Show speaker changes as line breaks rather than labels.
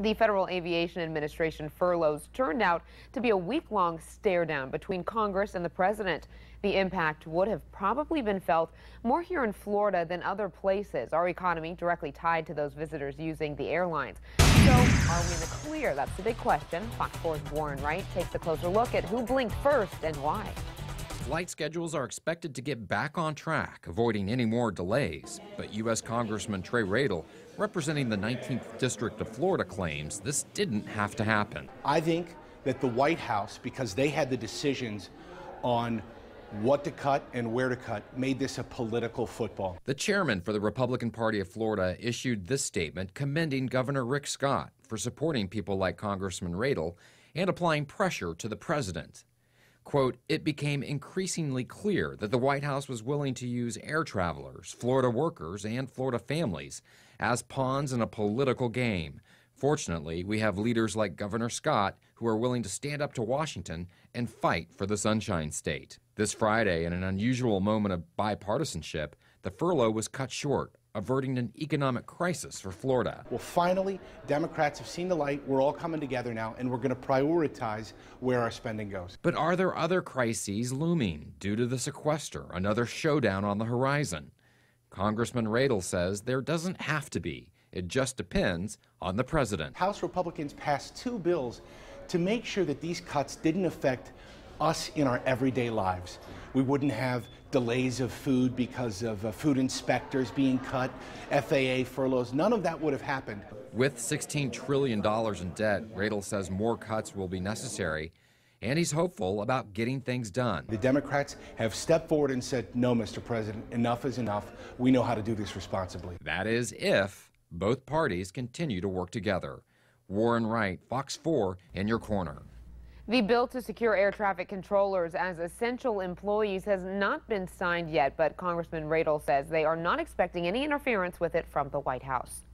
The Federal Aviation Administration furloughs turned out to be a week-long stare-down between Congress and the president. The impact would have probably been felt more here in Florida than other places. Our economy directly tied to those visitors using the airlines. So, are we in the clear? That's the big question. Fox 4's Warren Wright takes a closer look at who blinked first and why.
Flight schedules are expected to get back on track, avoiding any more delays. But U.S. Congressman Radel, representing the 19th District of Florida, claims this didn't have to happen.
I think that the White House, because they had the decisions on what to cut and where to cut, made this a political football.
The chairman for the Republican Party of Florida issued this statement commending Governor Rick Scott for supporting people like Congressman Radel and applying pressure to the president. Quote, "It became increasingly clear that the White House was willing to use air travelers, Florida workers, and Florida families as pawns in a political game. Fortunately, we have leaders like Governor Scott who are willing to stand up to Washington and fight for the Sunshine State." This Friday, in an unusual moment of bipartisanship, the furlough was cut short, averting an economic crisis for Florida.
Well, finally, Democrats have seen the light. We're all coming together now, and we're going to prioritize where our spending goes.
But are there other crises looming due to the sequester, another showdown on the horizon? Congressman Radel says there doesn't have to be. It just depends on the president.
House Republicans passed 2 bills to make sure that these cuts didn't affect us in our everyday lives. We wouldn't have delays of food because of food inspectors being cut, FAA furloughs. None of that would have happened.
With $16 trillion in debt, Radel says more cuts will be necessary, and he's hopeful about getting things done.
The Democrats have stepped forward and said, no, Mr. President, enough is enough. We know how to do this responsibly.
That is if both parties continue to work together. Warren Wright, Fox 4, in your corner.
The bill to secure air traffic controllers as essential employees has not been signed yet, but Congressman Radel says they are not expecting any interference with it from the White House.